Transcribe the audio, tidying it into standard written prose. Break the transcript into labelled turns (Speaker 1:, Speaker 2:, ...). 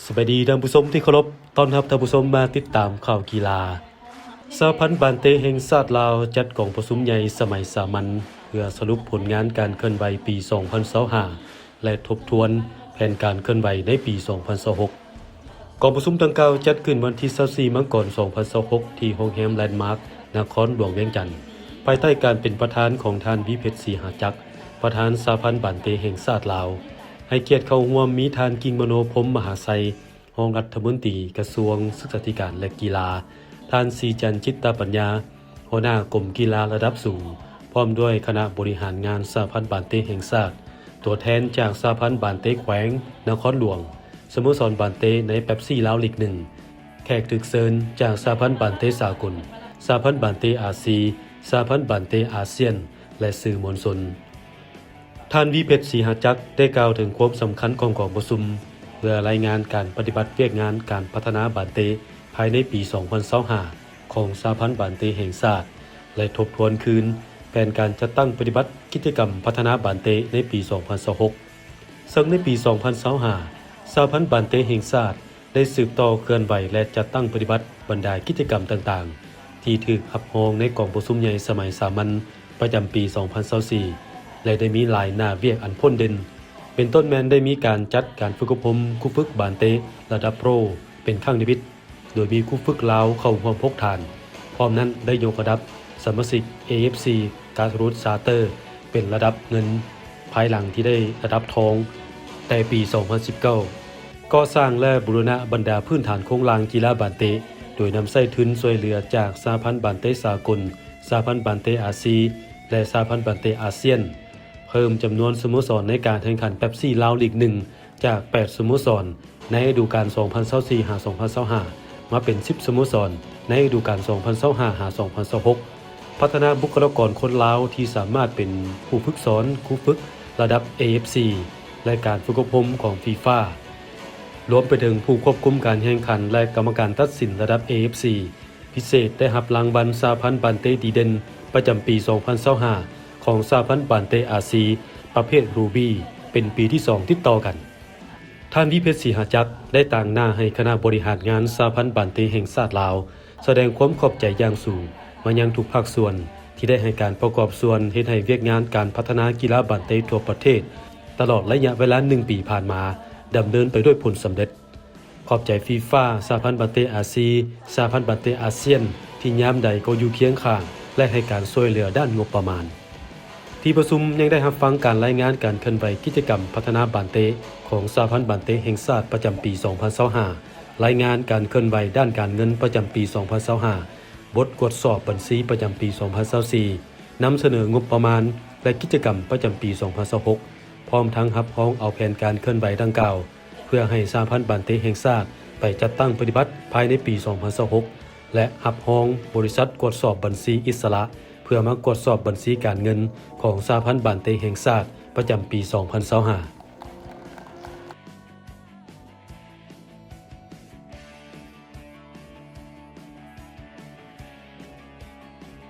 Speaker 1: สวัสดีท่านผู้ชมที่เคารพต้อนรับท่านผู้ชมมาติดตามข่าวกีฬาสหพันธ์บานเตแห่งชาติลาวจัดกองประชุมใหญ่สมัยสามัญเพื่อสรุปผลงานการเคลื่อนไหวปี 2025 และทบทวนแผนการเคลื่อนไหวในปี 2026 กองประชุมดังกล่าวจัดขึ้นวันที่ 24 มกราคม 2026 ที่โรงแรมแลนด์มาร์คนครหลวงเวียงจันทน์ภายใต้การเป็นประธานของท่านวิเพชรศรีหาจักรประธานสหพันธ์บานเตแห่งชาติลาวให้เกียรติเข้าร่วมมีทานกิ่งมโนพรหมมหาไสยรองรัฐมนตรีกระทรวงศึกษาธิการและกีฬาท่านศรีจันทร์จิตตปัญญาหัวหน้ากรมกีฬาระดับสูงพร้อมด้วยคณะบริหารงานสหพันธ์บานเตแห่งชาติตัวแทนจากสหพันธ์บานเตแขวงนครหลวงสโมสรบานเตในเป๊ปซี่ลาวลีก 1แขกถึกเชิญจากสหพันธ์บานเตสากลสหพันธ์บานเตอาซีสหพันธ์บานเตอาเซียนและสื่อมวลชนท่านวิเพชรศรีหาจักรได้กล่าวถึงความสำคัญของกองประชุมเพื่อรายงานการปฏิบัติเวียกงานการพัฒนาบานเตภายในปี 2025 ของสหพันธ์บานเตแห่งชาติและทบทวนคืนแผนการจัดตั้งปฏิบัติกิจกรรมพัฒนาบานเตในปี 2026 ซึ่งในปี 2025 สหพันธ์บานเตแห่งชาติได้สืบต่อเคลื่อนไหวและจัดตั้งปฏิบัติบรรดากิจกรรมต่างๆที่ถูกรับรองในกองประชุมใหญ่สมัยสามัญประจำปี 2024 และได้มีหลายหน้าเวียกอันพ้นเด่นเป็นต้นแมนได้มีการจัดการฝึกอบรมครูฝึกบานเตระดับโปรเป็นครั้งนิมิตโดยมีครูฝึกลาวเข้าร่วมพกฐานพร้อมนั้นได้ยกระดับสมาชิก AFC การรูทซาเตอร์เป็นระดับเงินภายหลังที่ได้ระดับทองแต่ปี 2019 ก่อสร้างและบูรณะบรรดาพื้นฐานโครงลางกีฬาบานเตโดยนำใส่ทุนช่วยเหลือจากสหพันธ์บานเตสากลสหพันธ์บานเตอาซีและสหพันธ์บานเตอาเซียนเพิ่มจำนวนสโมสรในการแข่งขันเป๊ปซี่ลาวลีก 1จาก 8 สโมสรในฤดูกาล 2024-2025 มาเป็น 10 สโมสรในฤดูกาล 2025-2026 พัฒนาบุคลากรคนลาวที่สามารถเป็นผู้ฝึกสอนครูฝึกระดับ AFC และการฝึกอบรมของ FIFA รวมไปถึงผู้ควบคุมการแข่งขันและกรรมการตัดสินระดับ AFC พิเศษได้รับรางวัลสหพันธ์บานเตดีเด่นประจำปี 2025 ของสหพันธ์บานเตอาซีประเภทรูบี้เป็นปีที่ 2 ติดต่อกันท่านวิเพชรศรีหาจักรได้ต่างหน้าให้คณะบริหารงานสหพันธ์บานเตแห่งชาติลาวแสดงความขอบใจอย่างสูงมายังทุกภาคส่วนที่ได้ให้การประกอบส่วนเฮ็ดให้เวียกงานการพัฒนากีฬาบานเตทั่วประเทศตลอดระยะเวลา1 ปีผ่านมาดำเนินไปด้วยผลสำเร็จขอบใจฟีฟ่าสหพันธ์บานเตอาซีสหพันธ์บานเตอาเซียนที่ยามใดก็อยู่เคียงข้างและให้การช่วยเหลือด้านงบประมาณที่ประชุมยังได้รับฟังการรายงานการเคลื่อนไหวกิจกรรมพัฒนาบานเตของสหพันธ์บานเตแห่งชาติประจำปี 2025 รายงานการเคลื่อนไหวด้านการเงินประจำปี 2025 บทตรวจสอบบัญชีประจำปี 2024 นำเสนองบประมาณและกิจกรรมประจำปี 2026 พร้อมทั้งรับรองเอาแผนการเคลื่อนไหวดังกล่าวเพื่อให้สหพันธ์บานเตแห่งชาติไปจัดตั้งปฏิบัติภายในปี 2026 และรับรองบริษัทตรวจสอบบัญชีอิสระเพื่อมาตรวจสอบบัญชีการเงินของสหพันธ์บานเตแห่งชาติประจำปี 2025